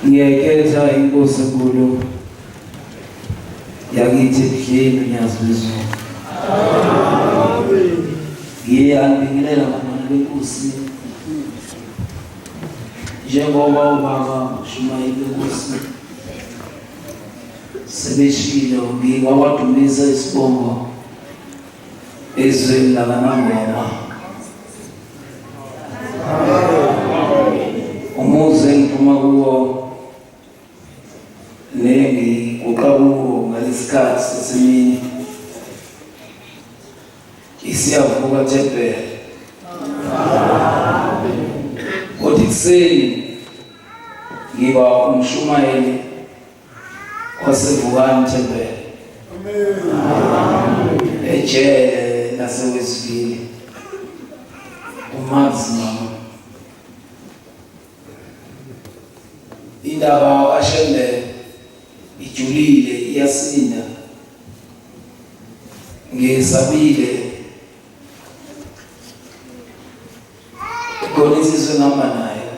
ngiyayikhetha inkosi enkulu yakithi ebuhleni ngiyazizwa. Ngiyabingelela abantwana benkosi njengoba ubaba Shumayeli benkosi sebeshilo ngikwawadumisa isibongo ezweni lakanangoma. Umuze ngiphuma kuwo nengiguqa kuwo ngalesikhathi sesemini isiyavuka Thembele. Kodwa ekuseni ngiba umshumayeli wasevukani Thembele ejele laseWestville uMaximum. Indaba kaShendele ijulile iyasinda, ngesabile khona insizwe ngihamba naye,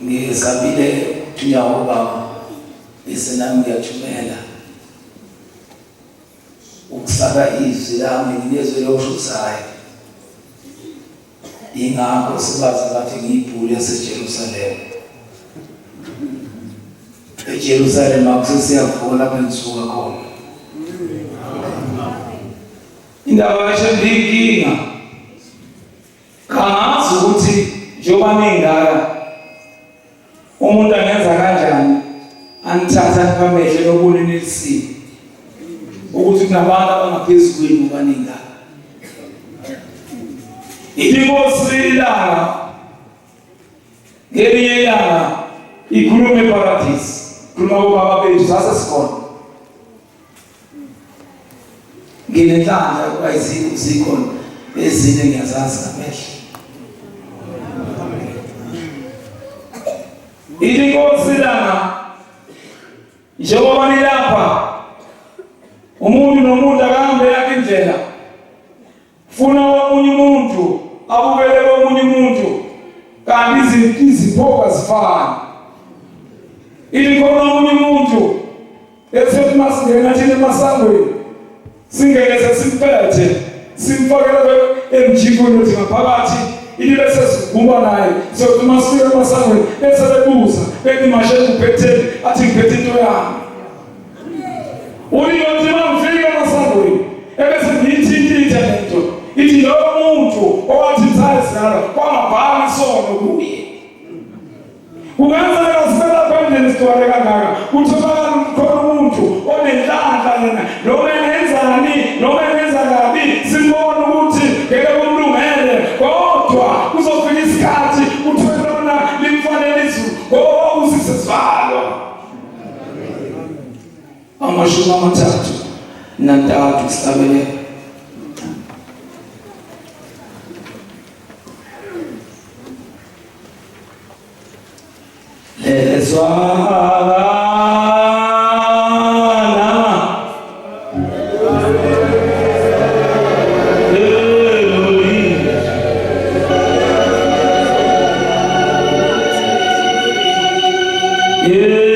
ngesabile ukuthunywa ubaba bese nami ngiyathumela ukusaka izwi lami ngilezwe loshusayo. Ingakho sibazi bathi ngiyibhulu yaseJerusalem. eJerusalem akusesiyavuka lapho engisuka khona. Indaba yashendinkinga kangazi ukuthi njengoba ningaka umuntu angenza kanjani angithatha ngiphamele nobuni nelisini ukuthi kunabantu abangaphezulu kwenu baningaka. Inkosi ilanga ngelinye ilanga ikhulume eParadise, khuluma kubaba bethu sasesikhona. Nginenhlanhla ukuba zikhona ezinye ngiyazazi ngamehlo. Inkosi ilanga njengoba nilapha umuntu nomuntu akahambe yakhe indlela funa omunye umuntu abukele omunye umuntu kanti iziphoka zifana. Khona omunye umuntu esethi masingena thina emasangweni singeleze simphethe simfakele emjikweni othi ngaphakathi bese siguma naye sokuthi masifike emasangweni bese bebuza bethi mashe kuphetheni athi ngiphethe into yami. Uyothi mangifike emasangweni ebese ngiyithintitha lento ithi lo muntu owathi mthayizana kwangabhali isono kuye. Kungenzeka sifela phambili sitwale kangaka kuthola khona umuntu onenhlanhla yena noma enzani noma enza kabi simbona ukuthi ngeke kumlungele, kodwa kuzofika isikhathi uthola lona limfanele izulu ngoba usisizalo. Amashumi amathathu nantathu sihlabele lezwana Yeah.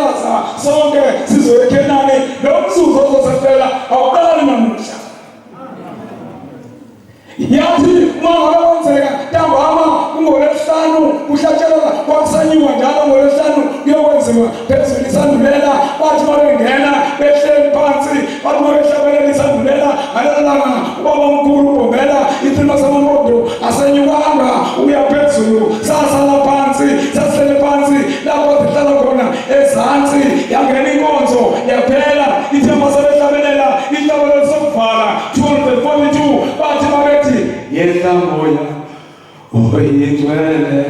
siyaza sonke sizoya eKhenani. Lo mzuzu ozophela awuqali namuhla. Yathi mawenzeka ntambama ngoLwesihlanu kuhlatshelwa kwakusanyiwa njalo ngoLwesihlanu kuyokwenziwa phezulu isandulela. Bathi mabengena behleli phansi, bathi mabehlabelela isandulela ngalelo langa ubaba omkhulu uBhombela iphima samamondo asenyukanga uya phezulu. Sasala phansi, sahlele phansi lapho sihlala khona ezansi. Yangena inkonzo yaphela, ithemba sabehlabelela ihlabelelo sokuvala 242. Bathi mabethi yehla moya oyingcwele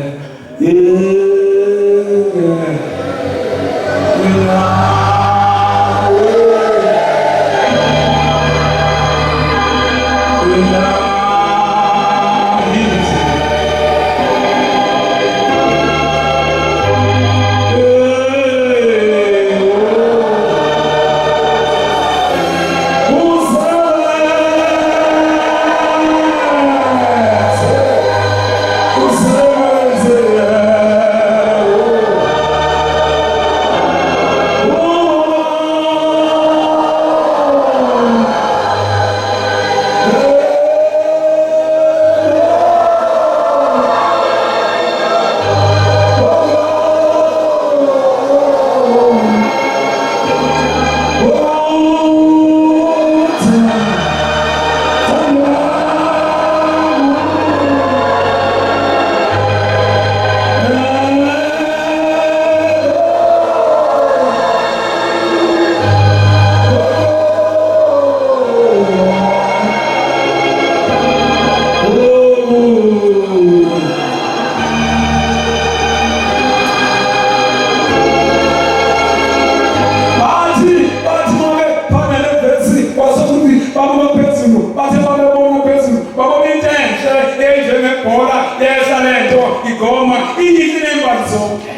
igoma iyithi nembali zonke.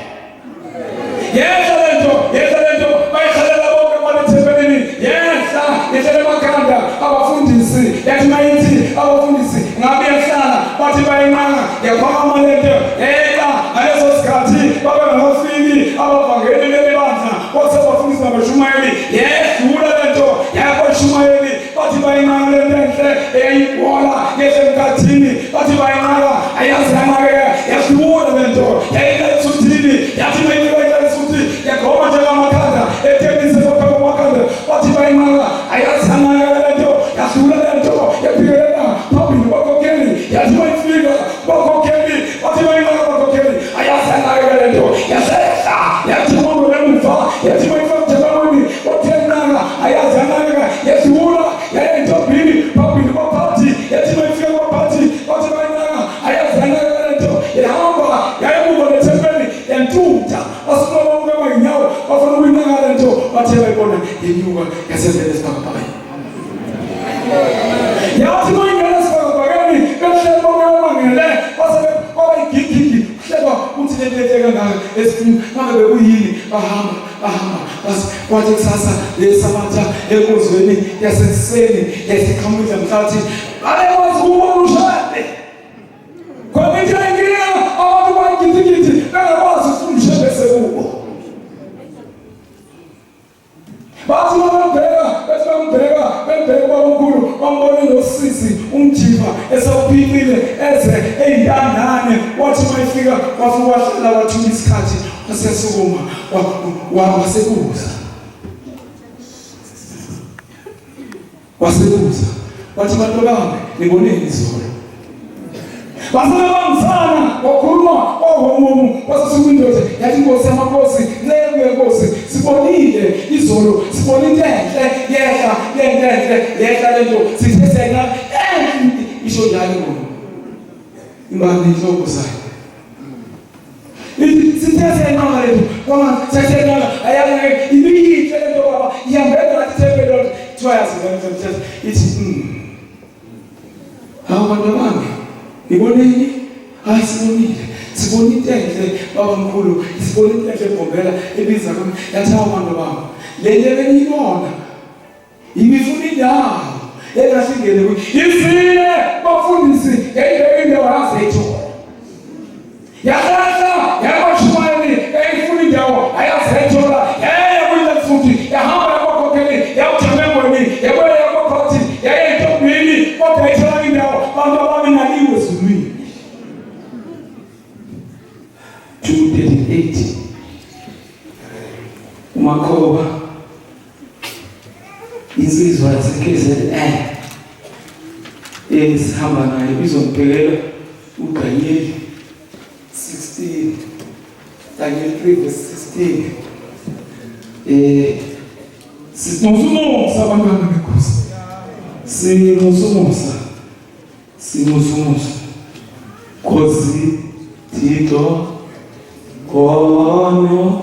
Yehla lento bayikhalela bonke kwaLethempelini. Yehla yehlele emakhanda abafundisi. Yathi mayithi abafundisi ngabe yahlala bathi bayinqanga yaphakama lento. Yehla ngaleso sikhathi babengafiki abavangeli bebandla kwasebafundisi nabashumayeli. Yedlula lento yakwaShumayeli bathi bayinqanga lento enhle eyayibhola yehle emkhathini. Bathi bayinqanga ayazi yanqakeka yadlula lento yayila esuthini. Yathi mayibeka esuthi yagoma njengamakhanda ethenise phakathi kwamakhanda. Bathi bayinqanga ayazi yanqakeka lento yadlula lento yaphilela phambili bakhokheli. Yathi mayifika bakhokheli bathi bayinqanga bakhokheli ayazi yanqakeka lento yasehla yathi mongo lemuva. Yathi mayifika mjabamani othenqanga ayazi yanqakeka yadlula yayentobhini phambili kwaphathi. Yathi mayifika kwaphathi bathi bayinqanga ayazi yanqakeka lento yahamba yayemuva lethempeli yantutha. Basuka bonke ngeenyawo bafuna ukuyinqanga lento bathe bayibona yenyuka yasevele esibhakabhakeni. Yathi mayingena esibhakabhakeni behleli bonke bamangele basebe kwabayigigigi hleba uthi lentetheka ngayo esifini ngabe bekuyini bahamba kwathi kusasa lesabatha enkozweni yasekuseni yasiqhamuza mhlathi babekwazi ukubona ushade. Khona into enkinga abantu bayigidigidi bengakwazi ukuthi umshebe sekubo. Bathi bambheka ubaba omkhulu bambone nosisi umjiva esawuphilile eze eyintandane. Wathi mayifika wafika wahlala wathula isikhathi wasesukuma wasebuza. Wathi bantu bami niboneni izolo. Basele bamthana wakhuluma ohomumu wasasuka indoda yathi inkosi yamakhosi nceke yenkosi sibonile izolo sibonile into enhle yehla lento sithe sena isho njalo ngoba imbali inhloko zayo sithe sena lento ngoba sithe ayake ibiyihle lento baba ihambela ngathi thempelo twice ngomthetho ithi hawu bantu bami iboneni sibonile enhle baba mkhulu sibonile enhle Mbombela ebiza kami yathi abantu bami le nto beniyibona ibifuna indawo engasingene izile bafundisi indawo yazethola yahlala yabaShumayeli eyifuna indawo ayazethola Yakoba insizwa yaseKZN sihamba naye bizomphelela uDaniel 16 Daniel 3:16 sinosumusa abantwana beNkosi sinosumusa Nkosi Thixo kono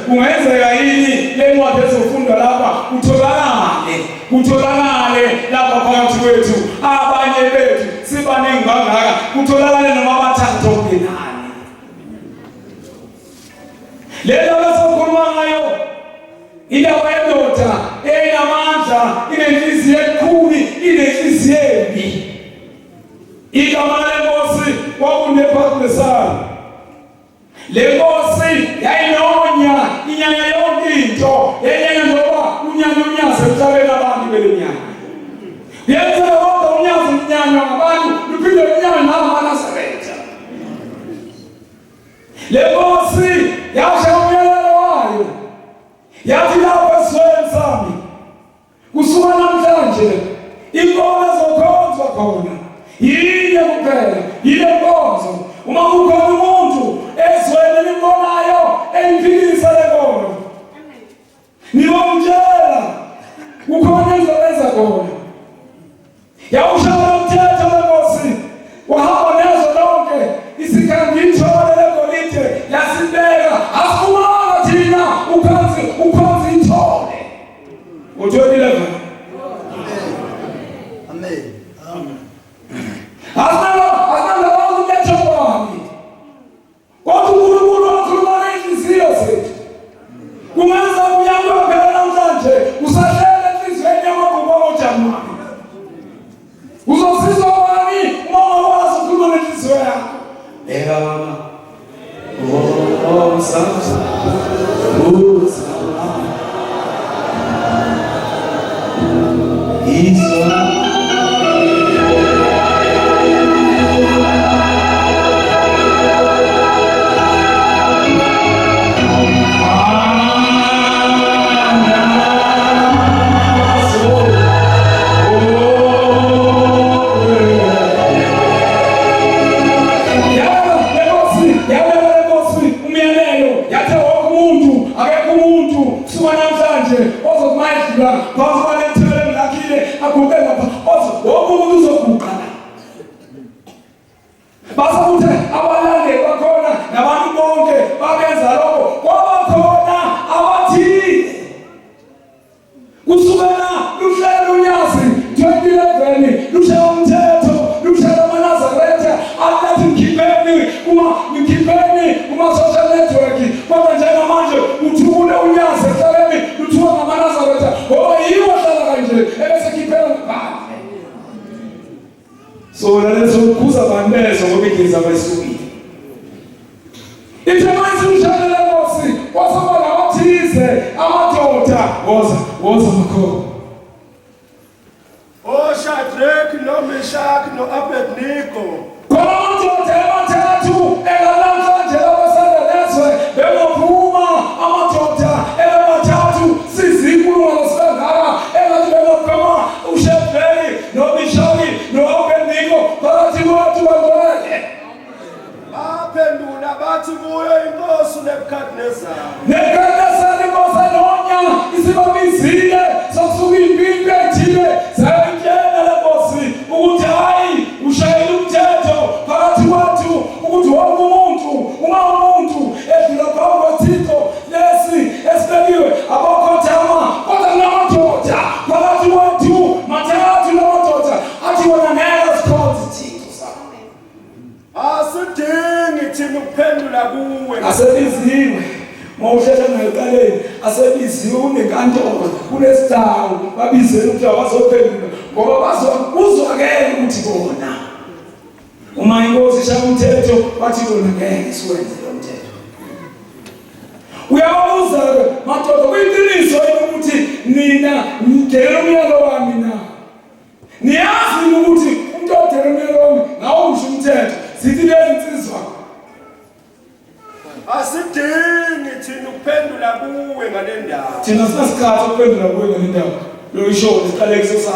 kungenzeka yini le ncwadi ezofundwa lapha kutholakale lapha phakathi kwethu abanye bethu sibaningi kangaka kutholakale noma bathathu okungenani. Lelo besokhuluma ngayo indaba yendoda enamandla, inenhliziyo enkulu, inenhliziyo embi. Igama lenkosi kwakuNebukadnesari. Le nkosi yayinonya inyanya yonke into, yenyanya njengoba unyanya umnyazi emhlabeni abantu belenyanya. Yenza wonke umnyazi umnyanya ngabantu, luphinde lunyanya namaNazaretha. Le nkosi yashiya umyalelo wayo, yathi lapho esizweni sami kusuka namhlanje inkomo ezokhonzwa khona yinye kuphela, yile nkonzo. Uma kukhona umuntu ezweni elimbonayo eliphikisa le nkonzo, nibomtshela kukhona enzobenza khona. Yawushaya umthetho wenkosi, wahamba nezo lonke isikhambi ithole legolide yasibeka, asikumanga thina ukhanzi ithole. Ngo-2011 amen. Kodwa uNkulunkulu wakhuluma ngenhliziyo zethu. Kungenza umnyango waphela namhlanje usahlela enhliziyweni yamabhubha oJamani. Uzosizwa bani uma ungakwazi ukukhuluma ngenhliziyo yakho? Beka mama. Msasa. So lalezokuza bandezo ngoba igeza bayisukile. Ithemasi umshana lenkosi wasaba nabathize amadoda woza makho. Shadrach, Meshach, Abednego. Amadoda amathathu engalamhlanje labasandelezwe bemophuma amadoda amathathu sizikulungwane sibangaka engathi bemophuma uShadrach noMeshach no-Abednego phakathi kwethu bangcwele. Baphendula bathi kuyo inkosi uNebukadnesari. Nebukadnesari inkosi enonya isibabizile sokusuka impimpi ethile sayitshela le nkosi ukuthi hayi ushayela umthetho phakathi kwethu ukuthi wonke umuntu uma umuntu edlula phambi kwethixo lesi esibekiwe abokhothama kodwa kunamadoda phakathi kwethu mathathu lamadoda athi wona ngeke sikhonze ithixo sami. Asidingi thina ukuphendula kuwe. Asebiziwe mawuhlela ngayiqaleni, asebiziwe unenkantolo kulesidawu babizele ukuthi abazophendula ngoba bazokuzwakela ukuthi bona uma inkosi ishaya umthetho bathi bona ngeke siwenze lo mthetho. Uyabuza madoda kuyiqiniso ukuthi nina ngidela umyalo wami na? Niyazi ukuthi umuntu odela umyalo wami nawo usho umthetho zithi lezi insizwa. Asidingi thina ukuphendula kuwe ngale ndaba. Thina sinasikhathi ukuphendula kuwe ngale ndaba. Lo isho siqale kusasa.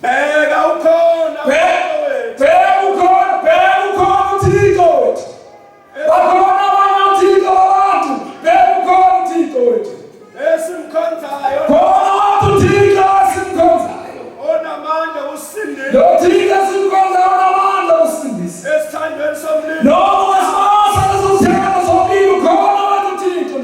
Bheka ukhona. Bheka ukhona uThixo wethu. Bakhona abanye uThixo abantu. Bheka ukhona uThixo wethu. Esimkhonzayo. Khona abantu uThixo esimkhonzayo. Onamandla usindise. Lo Thixo esimkhonzayo onamandla usindise. Esithandweni somlilo. Noma wasibasa lezo zithelo zomlilo khona abantu uThixo.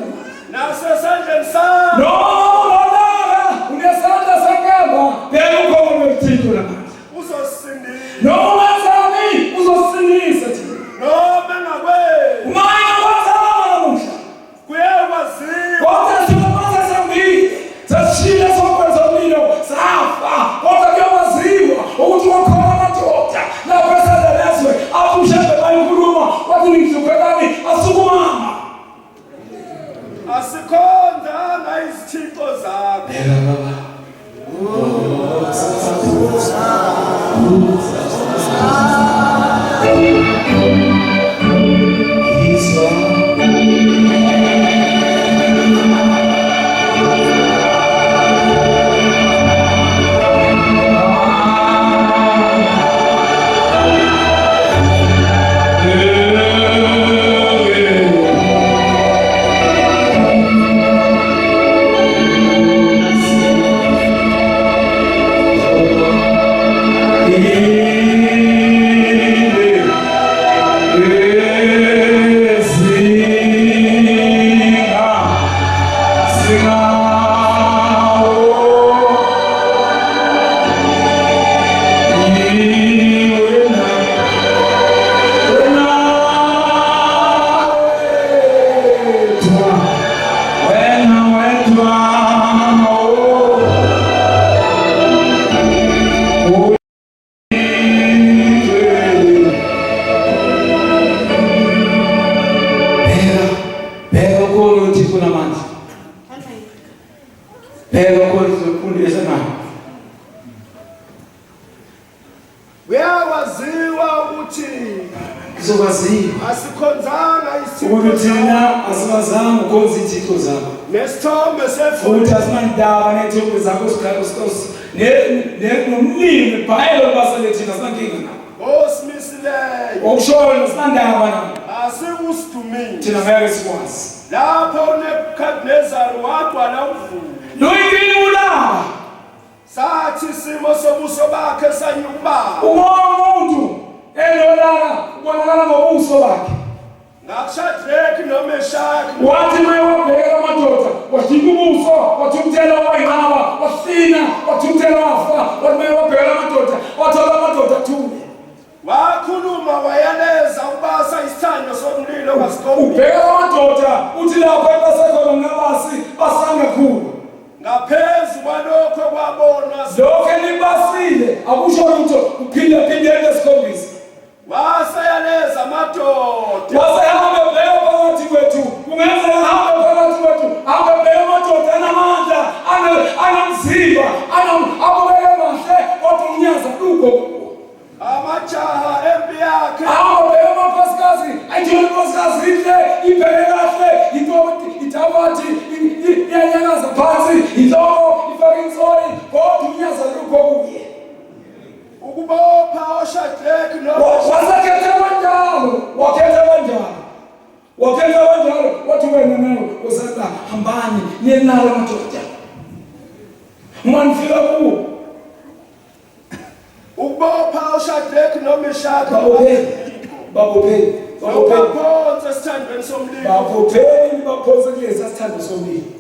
ukuthi thina asibazange ukhonza izithixo zakho nesithombe futhi sefuthi asinandaba nethombe zakho sikhalos nomlimi ibhayelo baselethina asinankinga nabo osimisileyo okushoyo asinandaba nabo asikusidumile thina ngeke sikwazi lapho uNebukadnezari wagcwala uvuyo noyini ulaba sathi isimo sobuso bakhe sanyukubaba umuntu elolaka ubonakala ngobuso bakhe ngakuShadraki noMeshaki wathi mayewabhekela amadoda wathika ubuso wathumthela wayinqaba wasina wathumthela wafa wathi mayewabhekela amadoda wathola amadoda athule wakhuluma wayaleza ubasa isithando somlilo ngasikhombisa ubhekela amadoda uthi lapha basekhona ngabasi basanga kakhulu ngaphezu kwalokho kwabonwa lokho elibasile akusho lutho uphinde esikhombisa wasayaleza amadoda wasehambe bheka phakathi kwethu kungenzeka hambe phakathi kwethu hambe bheka amadoda anamandla anamzimba abukeke mahle kodwa unyaza lugo amajaha empi yakhe hambe bheka amakhosikazi ayithole inkosikazi inhle ibheke kahle ithabathi iyanyakaza phansi inhloko ifake insoli kodwa unyaza lugo kuye ukubopha oShadraki wakhetha kanjalo wathi wena nawe usasa hambani niyenalo amadoda mangifika kuwo ukubopha oShadraki noMeshaki babopheni baphonsa esithandweni somlilo baphonse kulesi asithando somlilo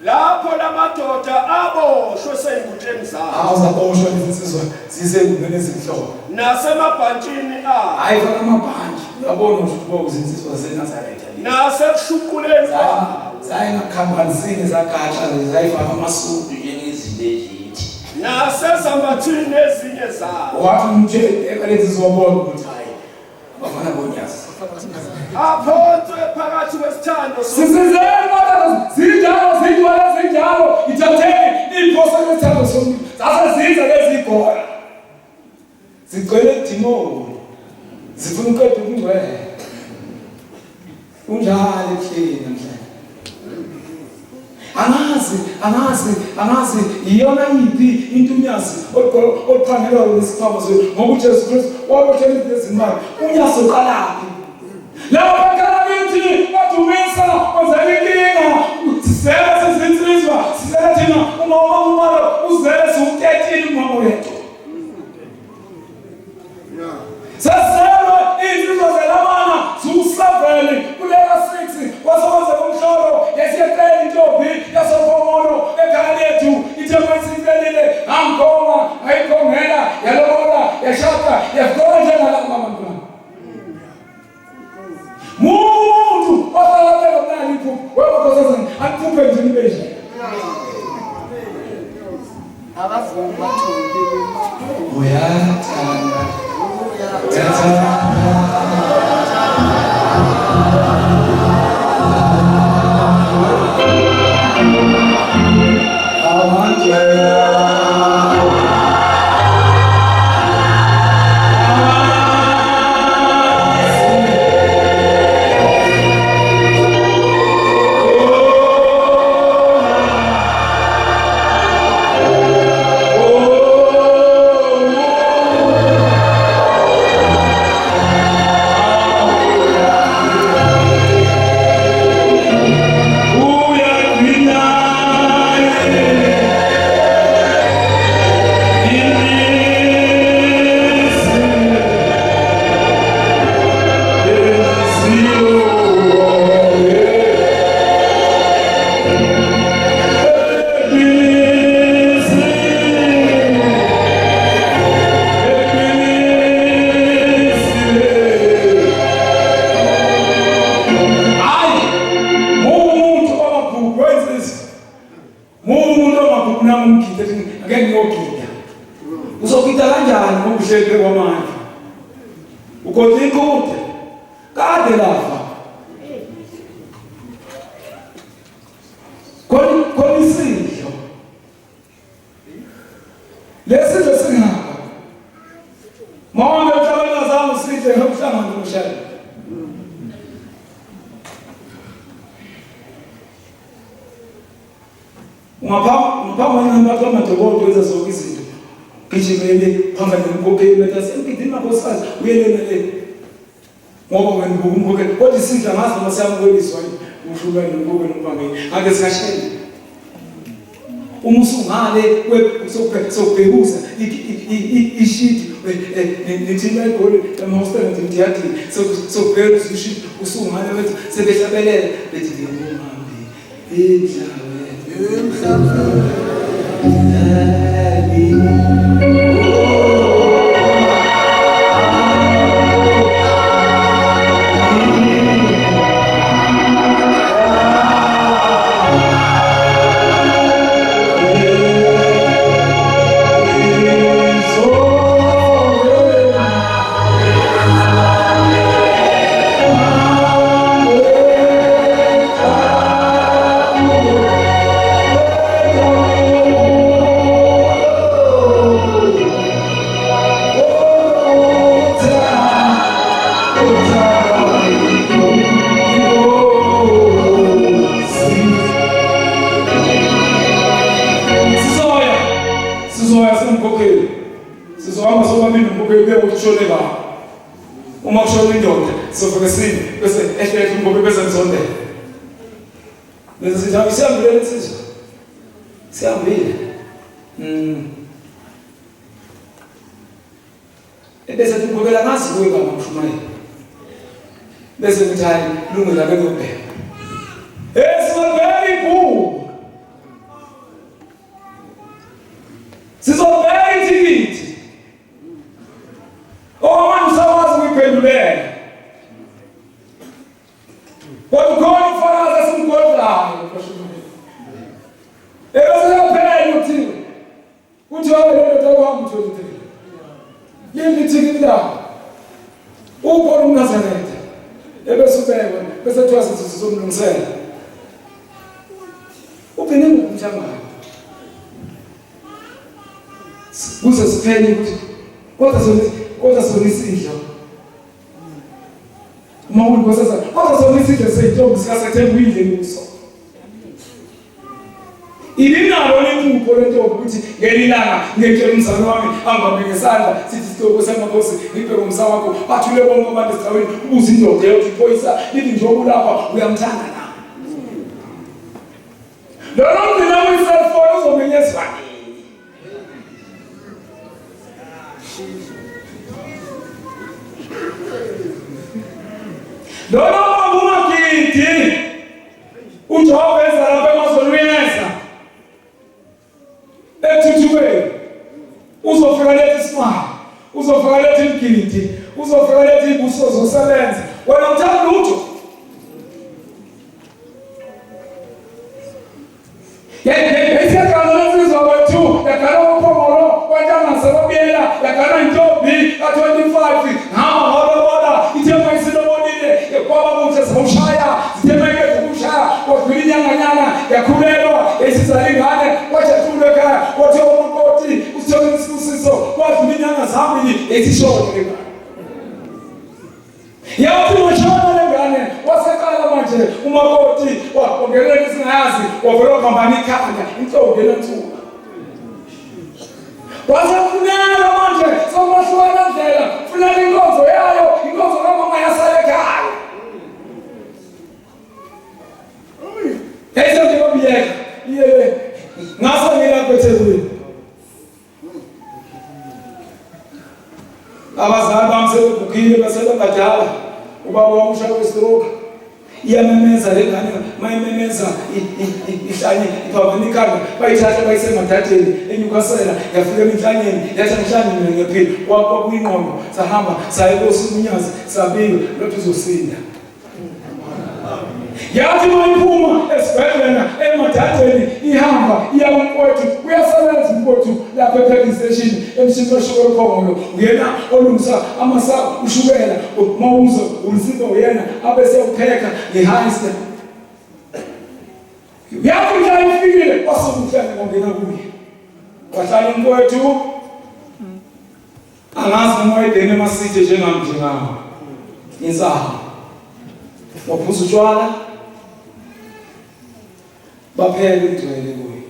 lapho lamadoda aboshwe sey'nkundleni zawo awuzaboshwa lezinsizwa zisengubeni ezinhloko nasemabhantshini abo hayi faka amabhanji uyabona ukuthi izinsizwa zeNazaretha nasekushuquleni kwabo zayingakhambanisini zagatsha zayifaka amasudu njengezinto ezithi nasezambathini ezinye zawo wathi nje ekalezi zobona ukuthi hayi bafana bonyazi aphonswe phakathi kwesithando sizizema zinjalo ithatheni iphosa lesithando somlilo zasezinza lezibhora zigcwele idimoni zifuna uqeda ukungcwele unjalo ehleni namhlanje angazi iyona yiphi intunyazi oqhangelwa lesiphamo ngokuthi Jesu Kristu waboshela izimali unyazi uqalaphi lapho bakalabithi badumisa ozelinkinga sisela sizinsizwa sisela thina umalo uzele siwukethile umama wethu sasela izizwe zelamana ziwusavele kulela 6 kwasokwenzeka umhlolo yesiyaqela intombi yasophomolo ekhaya lethu ithemasikelile angoma ayikhongela yalobola yashaka yafika njengalabo mama muntu osalabeka mnani iphupho webakhosazana akuphuphe nje nibesha abavumi bathule uyathanda Ungaphambi nabantu amadokodo wenza zonke izinto. Gijimele phambili ngokhokheli meta sempidini mabosazi uyelena le. Ngoba wena ngumkhokhe kodwa isidla ngazi noma siyamkweliswa ushukela ngokho nombangeni. Ake sikashela. Uma usungale sokubhekuza ishiti nithina igoli emahostela ndiyadi sokubhekuza ishiti usungale bethi sebehlabelela bethi ngiyamhambi uma kushona indoda sofokesini bese ehlele umgobe bese ngizondela bese sithi siyambile lesizwe siyambile bese ngikubela ngazi kuwe baba mshumayeli bese ngithi hayi lungela bekubheka very cool sizobheka ithikithi manje usawazi ukuphenduleka kodwa khona ufakazi esimgodlayo ebeseyaphela uthi uthi wabelelo kwami uthi yini ithikithi lakho ubona uNazaretha ebese ubekwa bese thiwa sizomlungisela ubhene ngomthangana kuze siphele ukuthi kodwa sonisindlo uma ulibosasa kodwa sonisindlo seyintombi sikasethe uyidle kuso ilinalo lenkupho lentombi ukuthi ngelilanga ngekela umzali wami angabeke isandla sithi sitoko semakhosi ngibheke umsa wakho bathule bonke abantu esicaweni ubuza indoda yokuthi iphoyisa lithi njengoba ulapha uyamthanda na lolo mdina we-cellphone uzomenyezwa lolo mabungagidi uJehova ezalapha emazoluyeza ethuthukweni uzofika lethi simanga uzofika lethi imgidi uzofika lethi ibuso zosebenza wena uthanda lutho yesiyakhangela insizwa wethu yakhala uphongolo kwentanga sebabuyela yakhala intombi ka-25 hamba ngoba ithemba isilobonile kwaba kuhle zawushaya zithemeke zokushaya kodwa inyanganyana yakhulelwa esizalingane wajathulwe ekhaya kwathe umakoti usithole isibusiso kwadlula inyanga zambili esishonke yathi mashona lengane waseqala manje umakoti ongelele isingayazi wavela khambani ikhanda inhloko lensuku wasefunela manje somahlwana ndlela funela inkonzo yayo inkonzo kamama yasala ekhaya yayise nje babiyeka iye ngasa ngilapha eThekwini abazali bami sebegugile basebebadala ubaba wami ushawe stroke iyamemeza lengane mayimemeza ihlanye iphavana ikhanda bayithatha bayisemadadeni eNyukasela yafika emhlanyeni yathi mhlanyeni ngephila kwakuyingqondo sahamba sayekosi umunyazi sabika lothi uzosinda yathi mayiphuma esibhedlela emadadeni ihamba iya umfowethu uyasebenza umfowethu lapha e-petrol station emshini weshukela uphongolo uyena olungisa amasa ushukela mawuzo ulisipho uyena abese upheka ngehaiste yathi nje ifikile wasukufana ngongena kuye wahlala umfowethu angazi noma edene emasithe njengawo insaha waphuza utshwala baphele kugcwele kuye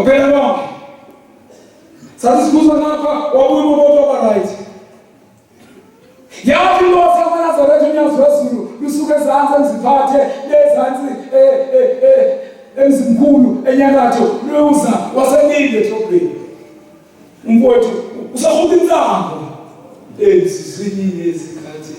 Opera lonke. Sathi sibuza ngapha wabuye umuntu right. Yathi Inkosi yamaNazaretha unyazo wezulu lusuke ezantsi emziphathe lezantsi emzimkhulu enyakatho luza waseninde ethobheni. Umfowethu usahupha intsango ezizwini ezikhathi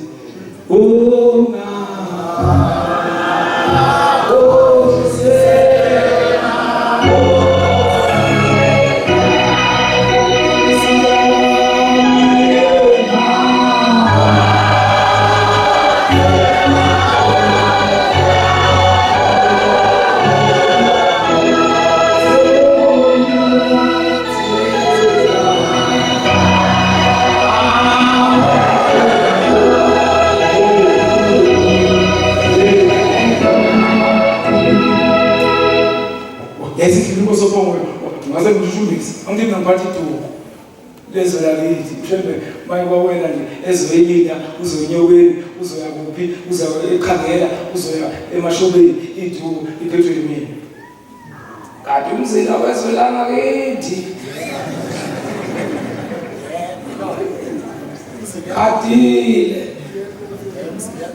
ezikilimo sobomo ngaze ngishumisa angike ngiphathe itulo lezo lakithi mhlambe mayikwawena nje ezoyilika uzonyokweni uzoya kuphi uzoya ekhangela uzoya emashobeni itulo iphethwe yimini kanti umzila wezolanga kithi kadile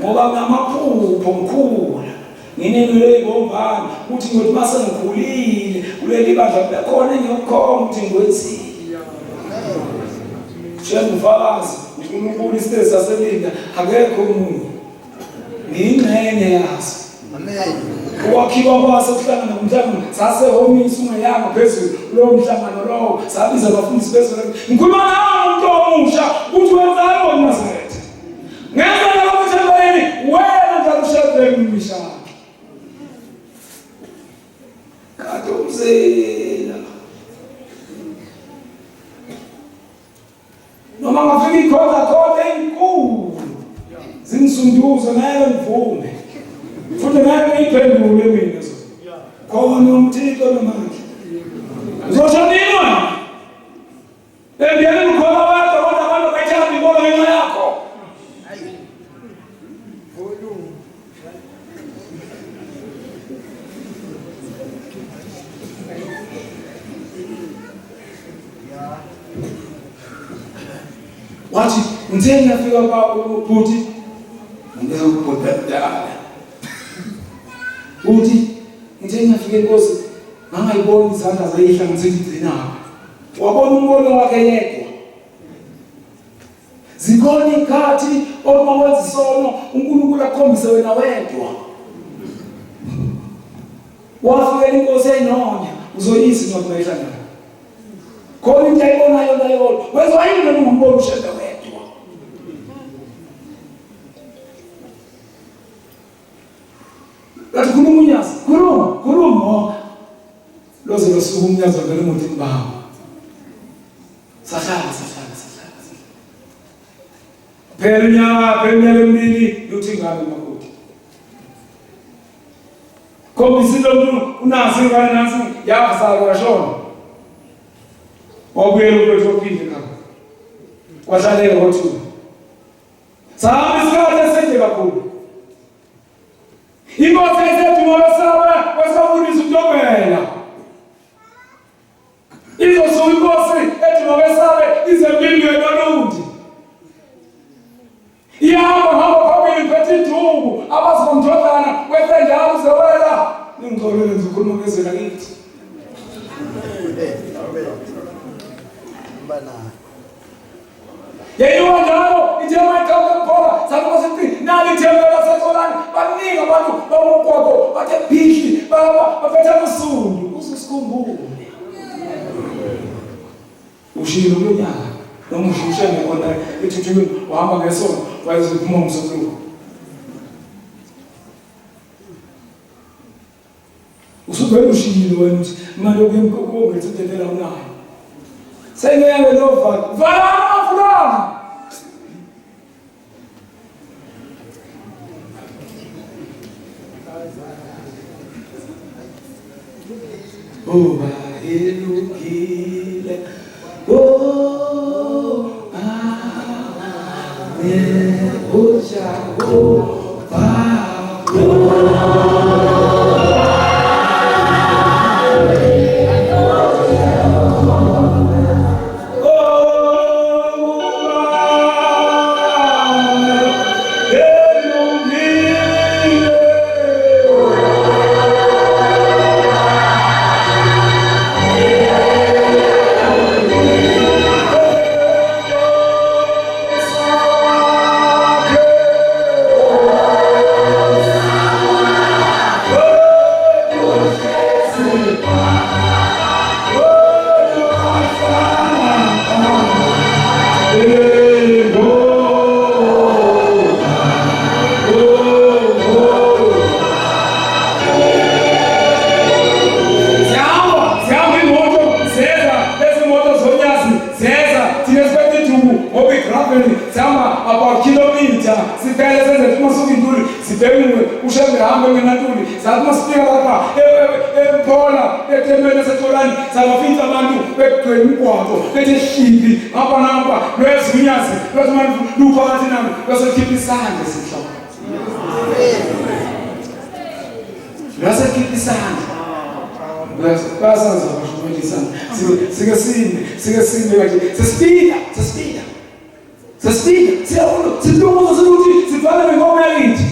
ngoba ngamaphupho mkhulu nginenwele ngombani uthi ngothi mase ngikhulile kuleli bandla bekhona engiyokhona ukuthi ngwenzile njengomfakazi uNkulunkulu isitezi saselinda akekho umuntu ngiyingxenye yaso amen ukwakhiwa kwase kuhlangana nomhlangano sasehomisa ungeyanga phezulu lo mhlangano lowo sabiza abafundisi bezwe ngikhuluma nawe umuntu omusha ukuthi wenzani ngoNazaretha ngenza labathembeni wena njalushadweni imishana umzela noma ngafika ikhona enkulu zingisunduza naye ngivume futhi naye ngiphendule mina khona umthixo nomandla uzoshanini endiyani mkhona abantu bayithanda ngoba ngenxa yakho wathi ngithe ngafika bhuti ngiyakubhodala bhuti ngithe ngafika Inkosi ngangayibona izandla zayihlanganisile igcinayo wabona umbono wakhe yedwa zikhona ikhathi uma wenza isono uNkulunkulu akhombise wena wedwa wafika Inkosi eyinonya uzoyisa incwadi mayihlangana khona into ayibonayo nayo wenza yini noma umbona ushada wedwa lathi khuluma unyazi khuluma loze losuku umnyazi ngale muntu imbawo sahlala phela emini luthi ngalo makoti khombisile umuntu unasi ngane nasi yafasa kwashona wabuyela ukwethu ophinde ngapha kwahlaleka kwathula sahamba isikhathi eside kakhulu Inkosi esethi ngolosaba kwesabunisa uNtobela izosuka Inkosi ethi ngokwesabe izempilo yoluntu ihamba phambili phethe iduku abazomthothana kwethe njalo uzewela ningixolele nje ukhuluma ngezela kithi yeyiwa njalo ithema ikhawuke mphola saluko sithi nali ithema lasetholani baningi abantu bamugwaqo bathe phihli baphethe amasundu ususikhumbule ushilo kulonyaka noma ushishene khona ethuthukweni wahamba ngesona wayezophuma umsokulu usubele ushilo wena uthi imali yokuyenkokongethe udelela unayo sengeke lova vala amafulana Oba elukile Sikhaye senze masuku induli sibhekwe ushambe hambe ngenantuli sathi masifika lapha emphola eThembeni eseTholani sabafica abantu begcwele imigwaqo bethi hlibi ngapha ngapha lwezinyazi lwezimali luphakathi nami lwasekhipha isandla esihloko lwasekhipha isandla basaza bashumelisa sike sime kanje sesifika siyabona silungu sokuthi sivale ngoma yakithi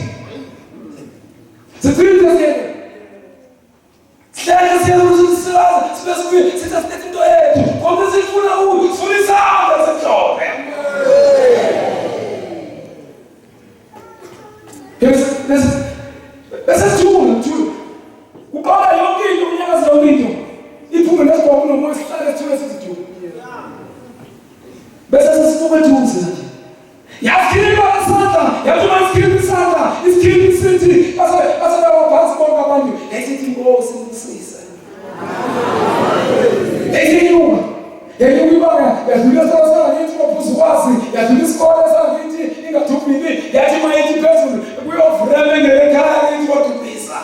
sifika sihlale siyazi sibe sithathe into yethu konke sifuna sifuna isandla semhlophe bese sithula uqala yonke into unyakaza yonke into iphume nesibhobo nomoya sihlale sithule sesithula bese sesifuka thuze yaskilima isandla yathuma iskilima sithi base baphansi bonke abantu yayithi inkosi ngusisa yayinyuka ibanga yadlula sala ngithi baphuza ukwazi yadlula isikole sangithi ingathubili yathi mayithi phezulu kuyovurela ngekhaya ngithi kodubisa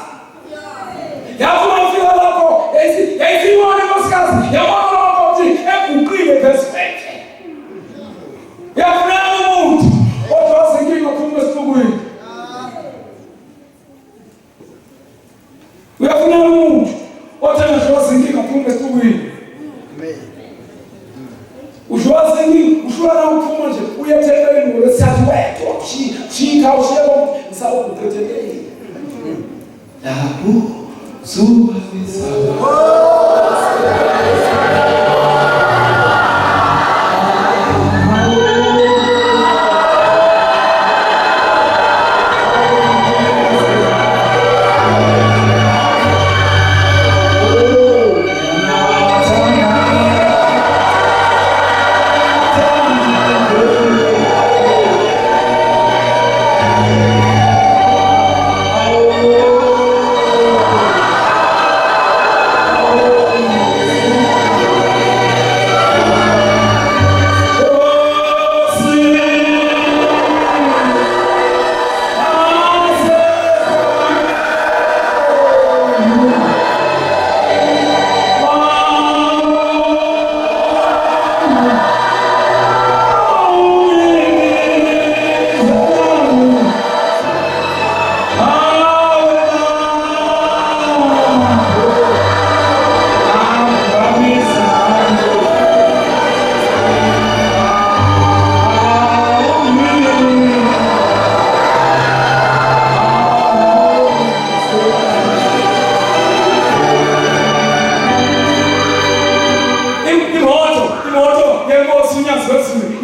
yaphuma fika lapho yayithi ibona inkosikazi yabona lapho ukuthi eguqile phezulu yafuna umuntu odwa senkinga phuma esifukweni uyafuna umuntu othanda odwa senkinga phuma esifukweni ushwa senkinga ushwa na uphuma nje uyethekeleni ngolesiyathi wedwa chika ushebo ngisawukuthethekile lapho zuba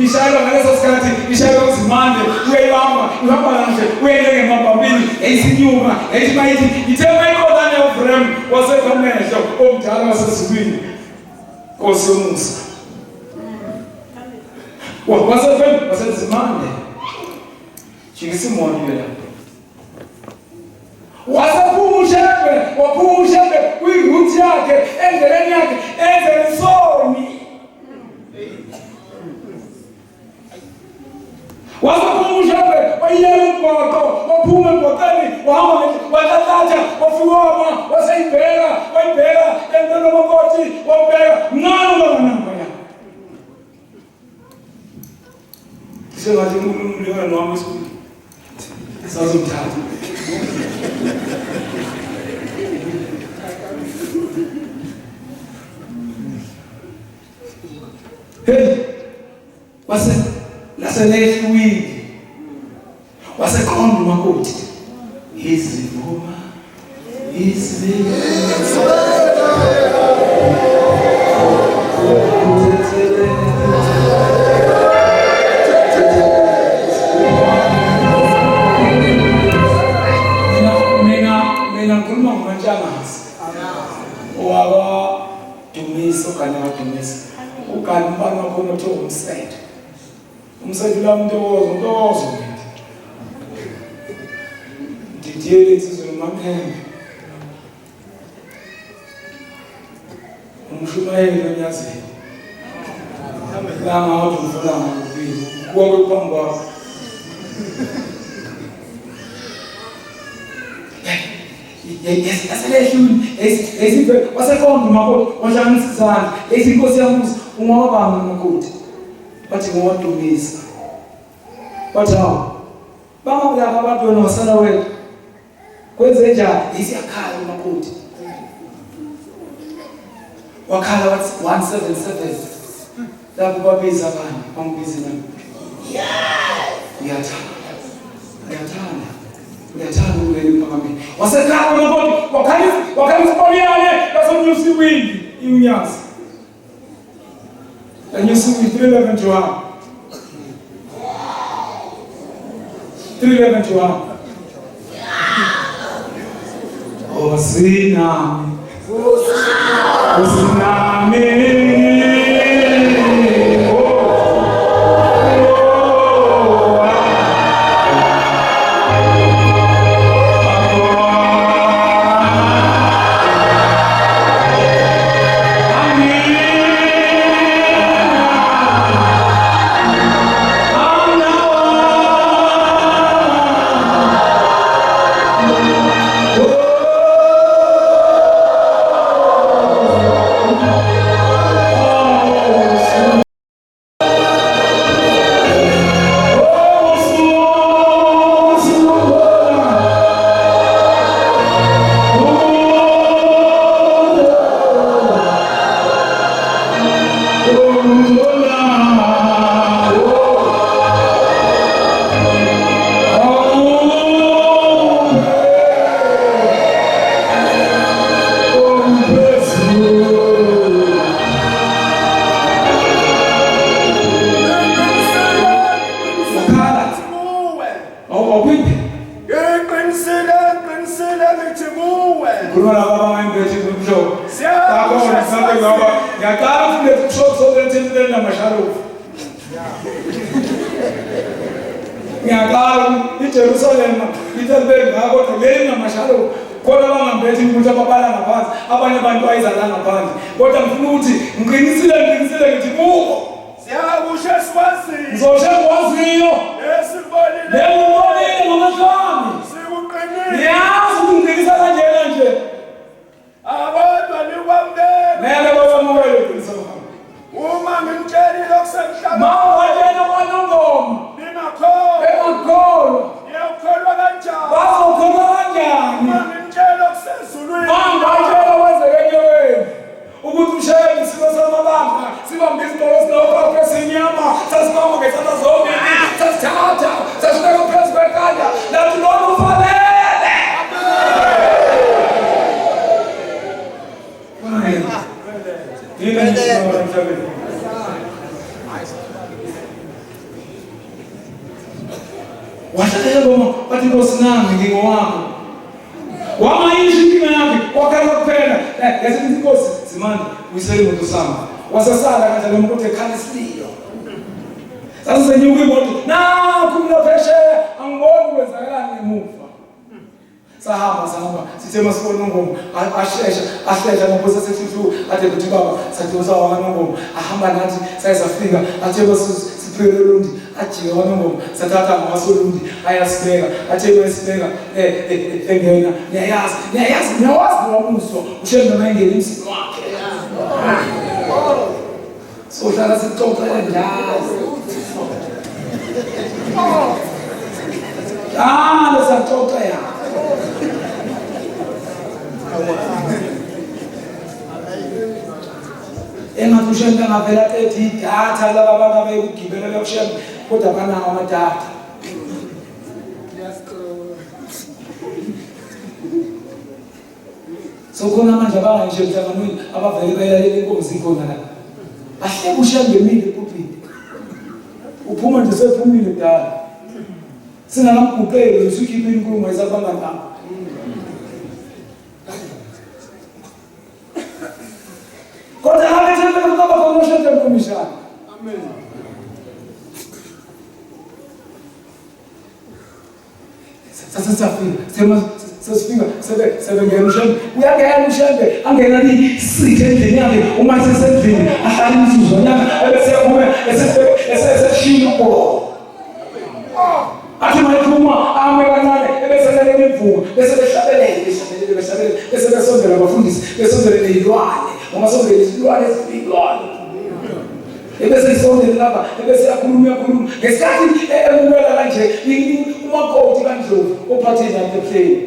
ishayela ngaleso sikhathi ishayela uzimande uyayibamba uhamba nje uyeleke emabhambini eyisinyuma ethi mayithi ithemba inkodane yovrem wasekamehlo omdala wasezulwini Nkosi yomusa wasezimande jingisimoni yena waphuma ushembe kwiruthi yakhe endleleni yakhe endleleni soni wasaphuma ushembe wayiyela umgwaqo waphuma emgwaqeni wahamba watathatha wafiwama wasayibheka wayibheka entweni makoti wabheka nangobanamba ya sengathi umlingane wami sazomthatha hey laselefwini waseqonda umakoti izivuma mina ngikhuluma ngoMantshangase owaba Dumiso kanye noDumiso ukani mbani wakho nothi umseto la mntokozo ndidiyele insizwe nomamphembe umshumayeli nonyazeli langa wathi umfuna ngokubili konke phambi kwakho yaseleshuni esive wasekonto makoti washanisizana esinkosi yamusa ungawabanga makoti bathi ngowadumisa bathi hawo bangabulaka abantu wena wasala wena kwenze njani isiyakhala makoti wakhala wathi 177 lapho babiza abantu bambiza nami Uyathanda ungene phakathi. Wasekhala makoti wakhalisa poliyane lasonyusa iwindi iunyazi. Lanyusa iwindi 311 Johan. 311 Johan. Osinami. Abanye abantu ayizalanga ngaphandle kodwa ngifuna ukuthi ngiqinisile ngithi buko Siyakusho esikwazini. ngizosho ngikwaziyo Esibonile. ngibonile ngamahlami Sikuqinile. ngiyazi ukuthi ngiqinisa kanjena nje Abodwa nikwamukele. ngeke bawamukele iqiniso lami Uma ngimtshelile okusemhlabeni. mawatshela kwanongoma Ningakholwa. engakholwa Ngiyakholwa kanjani? bazokholwa kanjani Uma ngimtshela okusezulwini. mangatshela kwenzeke wena ukuthi ushayele isimo samabanga sibambe isibolo sinokho esinyama sasibamba ngesandla zombili sasithatha sasibeka phezu kwekanda lathi lona ufanele yini ngisho emhlabeni washayela ngoma bathi Nkosi nami ngingowakho wamayisha inkinga yakhe wakhala kuphela yasethi Inkosi Zimande uyisele imoto sami wasesala kanjalo lo muntu ekhalisiyo sasisenyuka imoto nakho mina phesheya angiboni kwenzakalani ngemuva sahamba sithe masibona uNgoma ahlesha ngaphosa sesithu ade kuthi baba sadosa waNgoma ahamba nathi sayizafika athe basiphele londi ajiye waNgoma sathatha ngamasolundi ayasibeka athe wesibeka engena niyayazi nomuso ushembe mayengena emsini wakhe so hlala sixoxele njalo saxoxa engathi ushembe ngavela ethi idatha laba abantu abekugibela ushembe kodwa banawo amadatha so khona manje abangisho emhlanganweni abavele bayalela inkosi ikhona la ahleke ushembe emile kuphi uphuma nje sephumile kudala singakamgubheli usukhiphe inkulumo esabanga ngapha kodwa abethembe kuba khona ushembe emkomishana amen sasifika sebengena ushembe uyangena ushembe angena lisithe endlini yakhe uma sesendlini ahlala imizuzwana ebesekume eseseshila ubhoko athi mayiphuma ame kancane ebeselele imvumo bese behlabelele besondela abafundisi, besondele nezilwane, uma sondela izilwane ezilwane. Ebese isondele lapha, ebese yakhuluma. Ngesikhathi emukela kanje, umakoti kaNdlovu ophathe nathi eplane.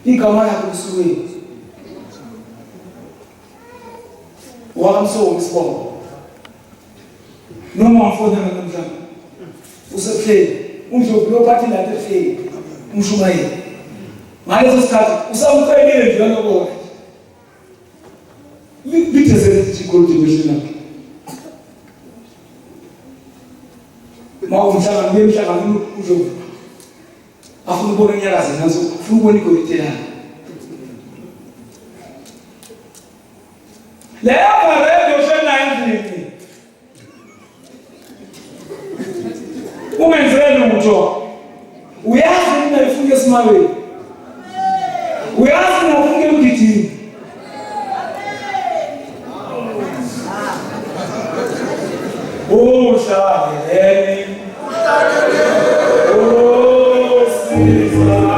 Igama lakhe usuke. Wamso isibongo. Noma mfona namhlanje. Useplane, uNdlovu ophathe nathi eplane. Umshumayeli. Ngaleso sikhathi usamcelile nje lokho. Lithe secoordination. Mawumhlangano ngemhlangano uNdlovu. Afuna ukubona inyakazi nazo, ufuna ukubona igolide yakhe. Leyo radio shena endlini. Ungenzeni utho? Uyazi mina ngifuna esimaweni. Uyazi mina ngifuna ukugijima. Oh, shaheni. Oh, Caesar.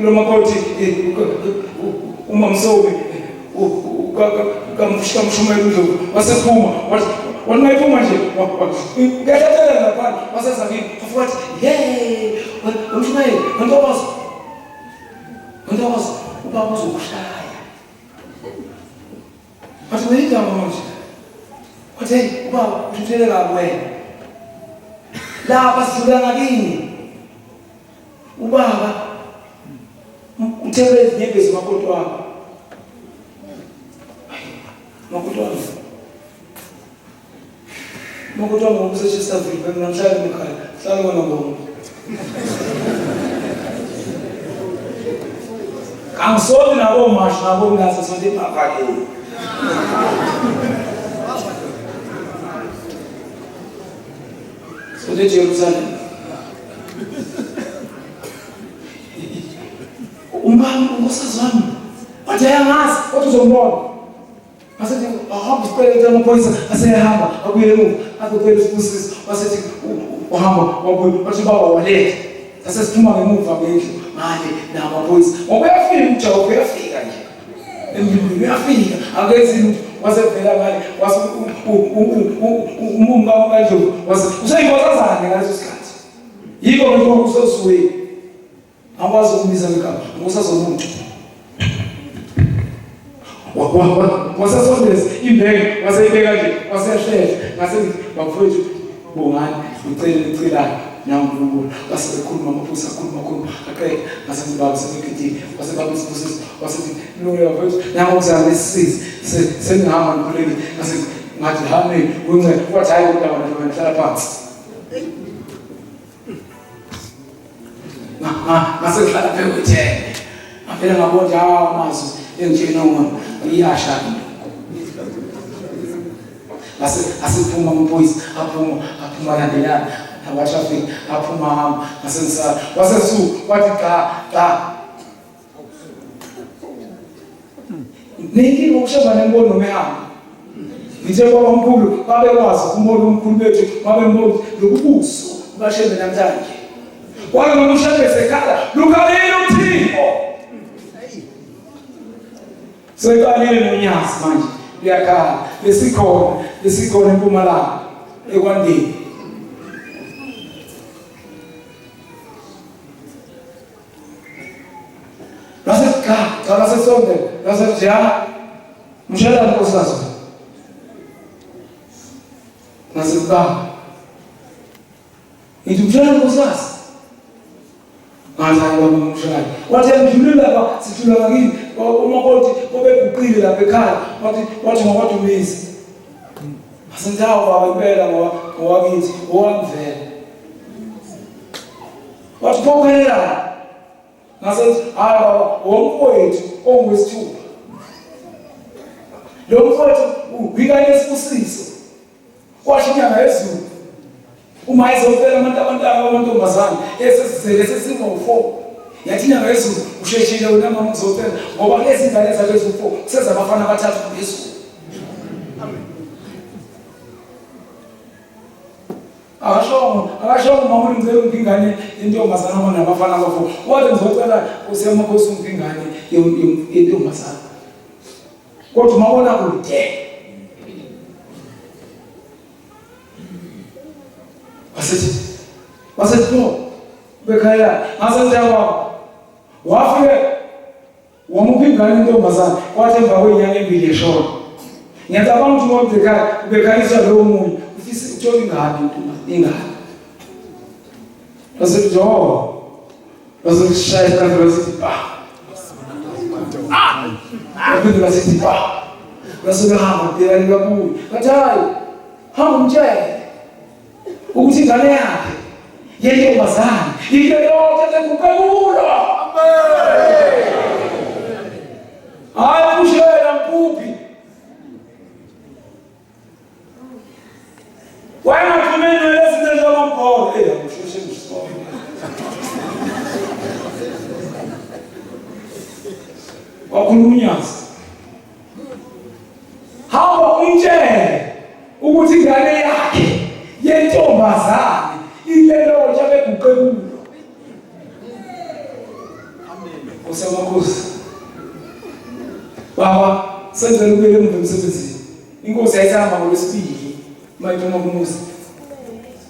Lo makoti uma msobe ukamshumayela uNdlovu wasephuma wanayiphuma nje ngathathela lapha wasezakini afuthi umshumayeli ntokozo ubaba uzokushaya wathi uyigama manje wathi ubaba uthithele kabi wena lapha sidlula ngakini ubaba uthele izinyembezi makoti wakho makoti wakho ngokuseshisa vile namhlanje ekhaya hlala kona ngoba angisoli nabo masho nabo ngathi sonke bavakile so de Jerusalem umbani ngosazami wathi ayangazi wathi uzombona asethi ahamba isipele amaphoyisa asehamba abuye emuva azocela isibusisi wasethi uhamba wabuye wathi baba waletha asesiphuma ngemuva ngendlu manje namaphoyisa ngokuyafika uJobe uyafika nje emini uyafika akezini wasevela ngale wase umunga wamandlu wase useyingozazane ngaleso sikhathi yiko lokho kusosuwe awazi ukubiza igama ngosazomuntu wasasondeza imbenge waseyibeka nje wasehlela ngase bafowethu bongani ucelayo nyankulunkulu wasekhuluma amaphuzu akhuluma aqede ngase baba sebekithini wasebaba isibusisi wasethi loya bafowethu nangu uzama lesisizi sengihamba ngikhuleke ngase ngathi hameni uncedo kwathi hayi kodwa wena ngihlala phansi ngase ngihlala phezulu ngavela ngabona amazwi engitshena ngoma iyasha asiphuma amaphoyisa aphuma landelana nabatraffic aphuma hamba ngasengisala wasesuka wathi cha ningi ngokusheba nembono mehamba ngithe baba omkhulu babekwazi umbona omkhulu bethu babembona lokubuso bashebe namhlanje kwalo ngokushebe sekhala lukaleni uThixo sekalile nonyasi manje liyakhala lesikhona eMpumalanga ekwandeni Kalau saya sonde, kalau saya musyawarah khusus, nasibah itu musyawarah khusus, masa yang musyawarah. Wajah dulu lah pak, setelah lagi, kau berpikir lah bekal, wajah tulis, masa jauh pak bela, wajah gitu, wajah ver, wajah kau kira. Nasenze womfowethu ongwesithupha lo mfowethu ubika lesibusisi washo inyanga yezulu uma izovela amantombazane esesizele sesimo4 yathi inyanga yezulu usheshile wena mama uzovela ngoba lezi ingane zabezu4 kuseza abafana abathathu ngezulu akasho mama ngicela ngingane intombazana mama nabafana abafo wathi ngizocela usemakhosi ngingane yentombazana kodwa mabona kude wasethi no bekhaya ngasenjawa wafike wamupha ingane intombazana kwathi emva kwenyanga embili eshona ngiyacabanga ukuthi bekhayiswa lowo munye ufisa uthola ingane ingane wasethi wasethi shaya isikhathi wasethi waphinde wasethi wasethi hamba delani kabuye bathi hayi hamba umtshele ukuthi ingane yakhe yentombazane yile yonke sekuphekula hayi kushela mpuphi wena kumene lezinto zompholo akushushe msoko wakhulunyaza hamba umtshele ukuthi ingane yakhe yentombazane ilelo nje beguqekulo usemakhosi baba senzele ubele emva emsebenzini inkosi ayithamba ngolesibili mayithoma kumuzi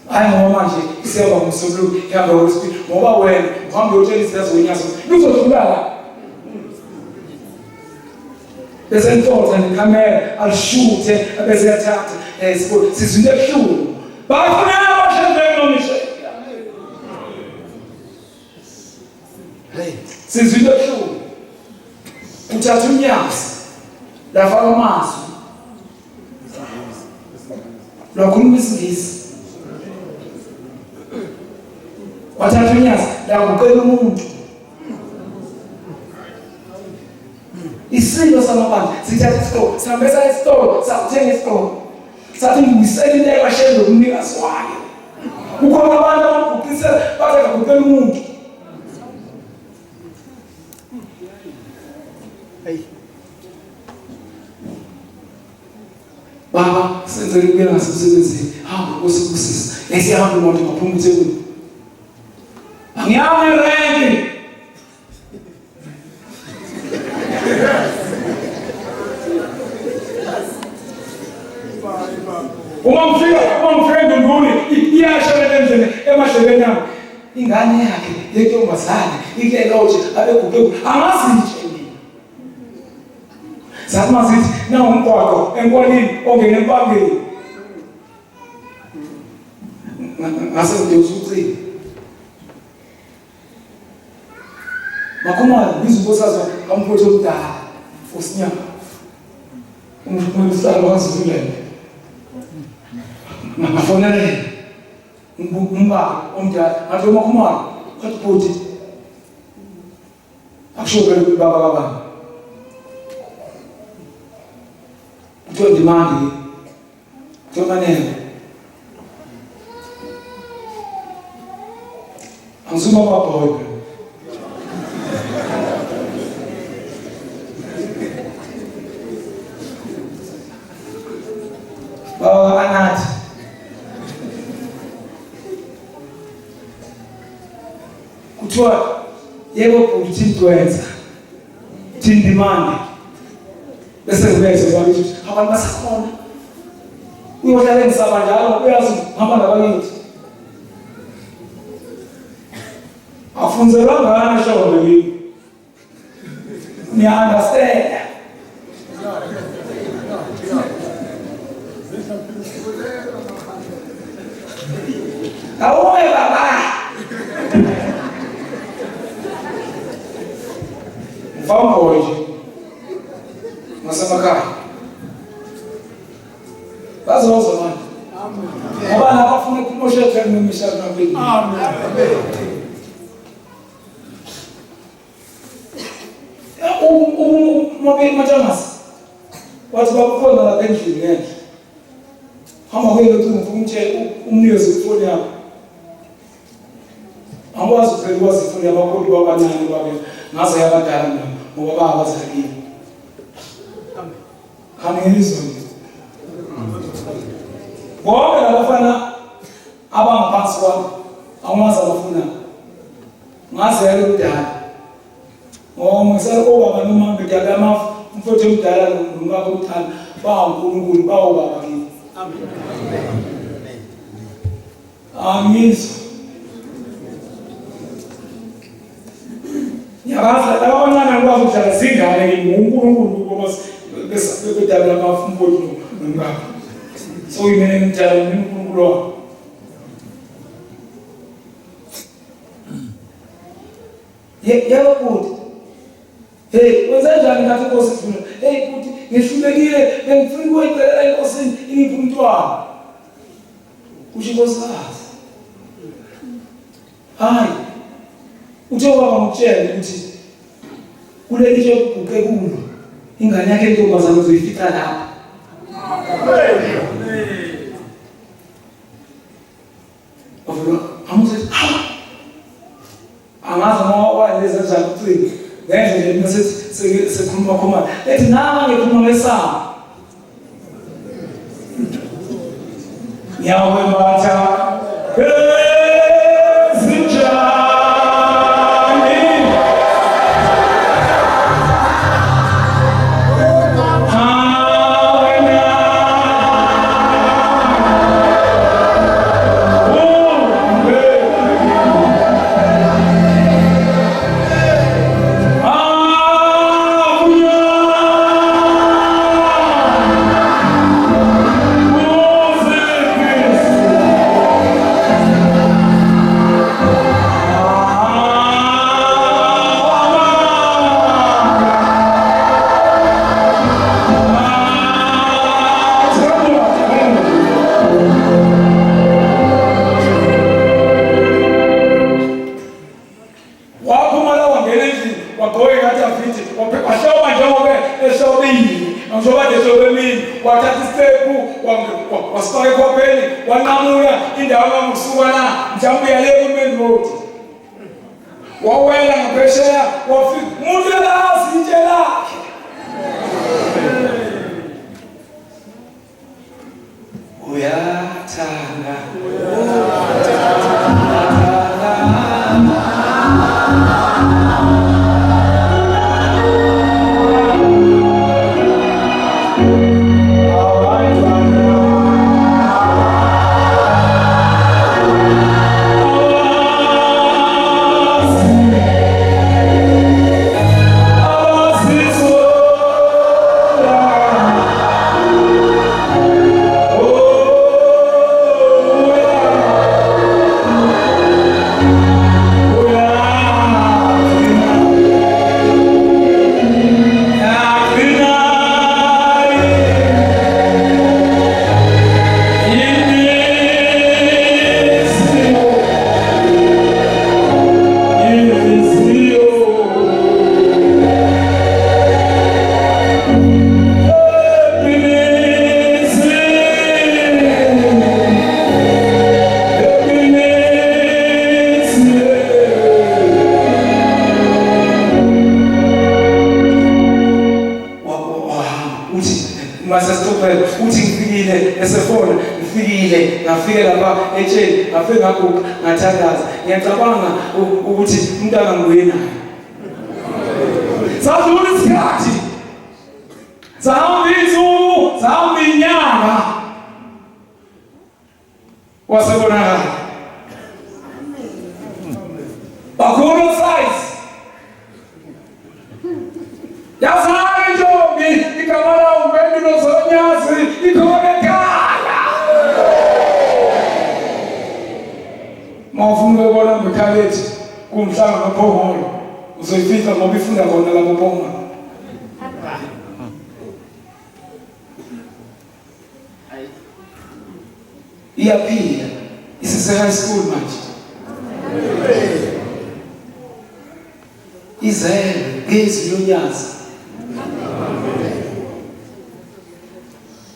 hayi ngoba manje iseba ngomsolo ihamba ngolesibili ngoba wena uhambe uyotshela iziyazi wenyaso luzodlula bese ntotha nekamera alishuthe bese yathatha sizwile ebuhlungu bafunela abashezwe nomishe sizwile ebuhlungu uthatha umnyazi lafaka amazwi lwakhuluma isingisi wathatha umnyazi laguqela umuntu Isilo samabandla sithatha isitolo, sihambisa isitolo, sakuthenga isitolo. Sathi ngiyisela into ekwashelo umnikazi wayo. Kukhona abantu abaguqise bathi kaguqela umuntu. Baba, senzele kuya ngasemsebenzini. Hamba kusisa. Lesihamba imoto ngaphuma eThekwini. Angiyazi rent. Umfika ndunduni iyashela endlini emahlelweni yami. Ingane yakhe yentombazane ileloje abeguqe angazintshe mina. Sathi masithi na umgwaqo enkolini ongena empangeni. Ngase ngidewusuthi. Makhoma ngizibosazwa kamphothi omdala osinyama. Umhlalo wazivulele. Ngafonele umba omdala ngathi umakhumalo wathi bhuti akushobele kubaba kabani kuthiwa ndimandi kuthiwa manene angisuma kwabhoyo baba anathi kuthiwa yebo bhuti thintwenza thindimande bese ngibeze bakithi abantu basakhona uyohlala ngisaba njalo uyazi hamba nabakithi afunzelwa ngani shona yini niya understand awume baba mfambo nje masemakhaya bazoza manje ngoba la bafuna ukumosha thembe nemishado nabeli amen umobili mathamasi wathi bakukhona lapha endlini ngendle hamba kwelo ucingo umtshele umnikeze ifoni yakho angikwazi ukuphela ukwazi ifoni yabakhulu kwabancane kwabe ngaze yabadala ngoba babazalile kanizwe bonke labafana abangaphansi kwami angazi abafuna ngaze yaludala ngisale obaba noma ngidala amafu umfowethu omdala nomkakhe omthanda bawaNkulunkulu bawobaba kimi angizwa yabaza labancane akwazi ukudlala zingane nguNkulunkulu ngoba besabedala amafu umfowethu nomkakhe so yimene ngidala uNkulunkulu wakho yebo bhuti hey wenzenjani ngathi Nkosi ifuna hey bhuti ngihlulekile bengifuna ukuyicela enkosini ingiphe umntwana kusho inkosikazi hayi uthe baba ngitshela ukuthi kuleli nje ubhuqe kulo ingane yakhe entombazana uzoyifika lapha afuna amuthi angazi noma wayeleza njani ucingo ngendlela nje sekhuluma khoma ethi nama ngikhuluma ngesama ngiyawembatha wasifaka ekhwapheni wanqamuka indawo kaMsuka la mhlawumbe yale ku-main road wawela ngaphesheya wafika umuntu yalazi itshe lakhe uyathanda ngafike lapha etsheni ngafike ngaguqa ngathandaza ngiyacabanga ukuthi umntana nguyena sadlula isikhathi sahamba insuku sahamba inyanga wasebonakala bakhulu size yazana ntombi igama lawo Mpendulo Zonyazi ikhona mawufuna ukubona ngekhayethi kumhlanga kaPhongolo uzoyifika ngoba ifunda khona lapho Phongolo iyaphila isise high school manje izele ngezi lonyazi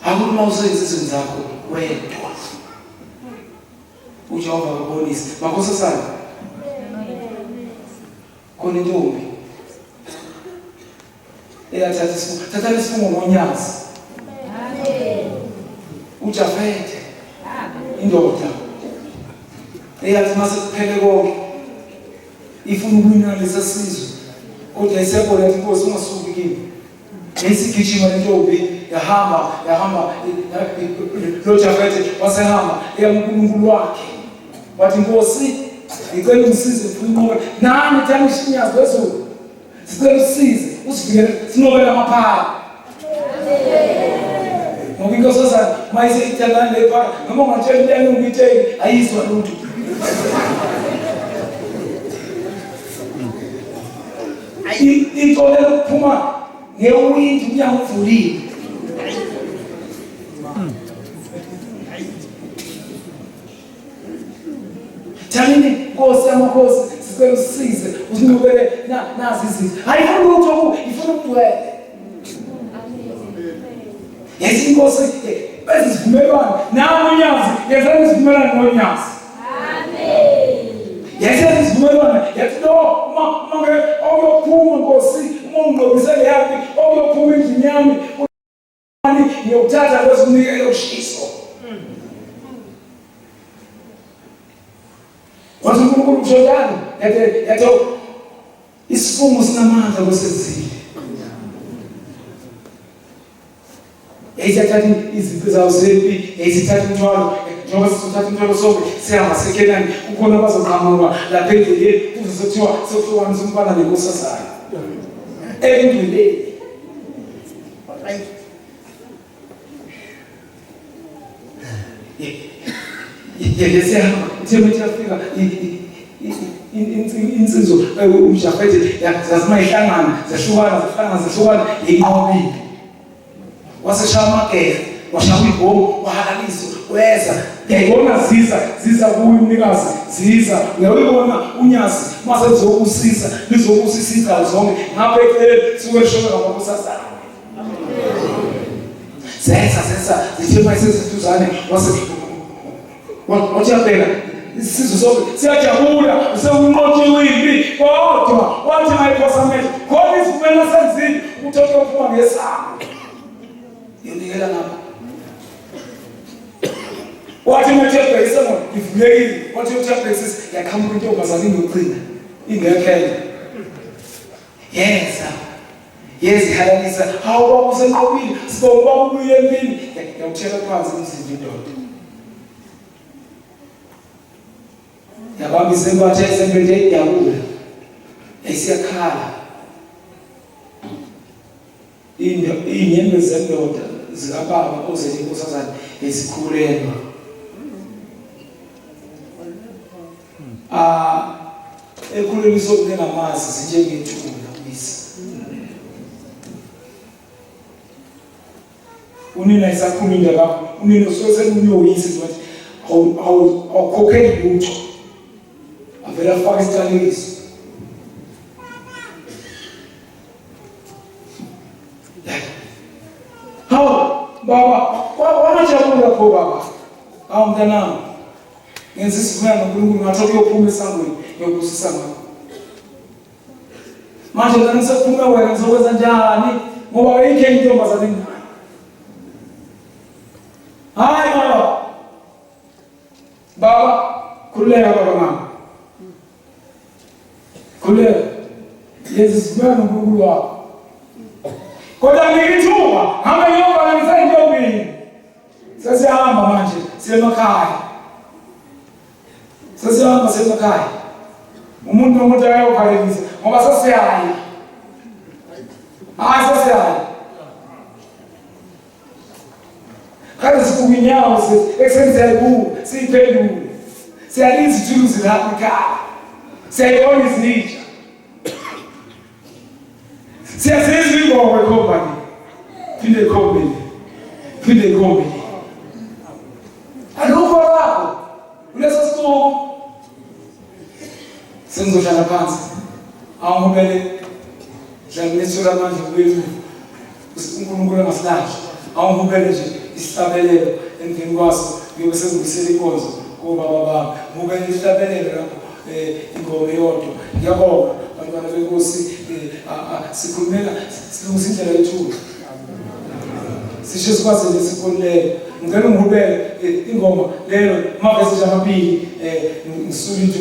akuma usenze izinto zakho wedwa uJehova ubonise makhosi sana khona intombi eyathatha isifungo ngonyasi uJafete indoda eyathi mase kuphele konke ifuna ukwina lesizwe kodwa isebona yathi Nkosi ungasuki kimi esigijima lentombi yahamba lo Jafete wasehamba eyaMkhulunkulu wakhe wathi Nkosi ngicela ungisize mfuna nami thani ishinyazi wezulu sicela usize usivikele sinobela amaphala ngoba Inkosi yasana mayise ithandana lephala noma ungatshela into engiyithengi ayizwa lutho intolelo kuphuma ngewindi umnyango uvulile Thanini Nkosi amakhosi sicela usize usinqobele nazi izinto ayifuna ukuthi ifuna ukudwela Yesu Nkosi bezivumelwana nami unyazi yenza izivumelwano nonyazi amen Yesu izivumelwano yathi no uma oyophuma Nkosi uma ungqobisele yapi oyophuma endlini yami ngiyothatha kwezinikelo ushiso wathi uNkulunkulu uJordani yathi isifungo sinamandla kwesezile yayithatha izinto zawo zempi yayithatha umthwalo njengoba sizothatha umthwalo sonke sihamba seKenani kukhona abazoqhamuka lapha endleleni kuzothiwa sokuhlukanisa umfana nenkosazana endleleni yesihamba ithemba yafika insizwa uJafete yazima ihlangana zahlukana inqobile waseshaya amageza washaya ibhomu wahalaliswa weza ngiyayibona ziza kuyo umnikazi ziza uyabona unyazi mase lizokusiza lizokusisa zonke ngapha eceleni suke lishona ngamakosazana Sesa zithema isizituzane wathiyabheka isizwe sonke siyajabula usekunqotshiwe impi kodwa wathi mayiphosamele khona isivumela senzini ukuthi ophuma ngesango yonikela ngapha wathi uthiyabheka isango ivulekile wathi uthiyabheka sisi yaqhamuka intombazane inocinga ingekhela yezihalalisa hawu baba usenqobile sibonga baba ubuye empini yakuthela phansi umzimba indoda yabamba isembatho esempethe idabula esiyakhala inyembe zendoda zikababa ozethe inkosazane esikhulelwa ekhulelisa okungenamazi zinjengethuna misa unina isakhulile lapho unina usesemuyoyisi ukuthi awukhokheli lutho avela afaka isicalekiso hawu baba wamajabula kho baba hawu mntanami ngenza isivumelwano noNkulunkulu ngathi kuyophuma esangweni ngiyokubusisa ngakho manje ngani sekuphuma wena ngizokwenza njani ngoba ayikho intombazane enginayo hayi baba khululeka baba mama khululeka yenza isivumelwano noNkulunkulu wakho kodwa ngikithuba hamba ngiyobala ngisayintombini sesihamba manje siye emakhaya sesihamba siye emakhaya umuntu nomuntu akayophalelisa ngoba sesiyaya sesiyaya kade sifuka inyawo ekuseni siyayibuka siyiphendule siyalinza ithuluzi lapho ekhaya siyayibona izitsha siyazizwa ingoma ekhombani phinde ekhombeni alukho lapho kuleso sisuku sengizohlala phansi awungibele dlanginesula manje kwethu uNkulunkulu angasilahli awungibele nje isihlabelelo endlini kwaso ngiyobe sengibisela inkonzo kubaba bami ngibele isihlabelelo lapho ingoma eyodwa ngiyabonga bantwana benkosi sikhulumela silungisa indlela yethu sisho sikwazi nje sikhululeke ngicela ungihubele ingoma leyo amavesi amabili ngisula into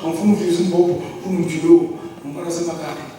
angifuna ukudlisa umbhobho umjuluko ngibona semakhaya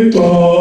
Victor.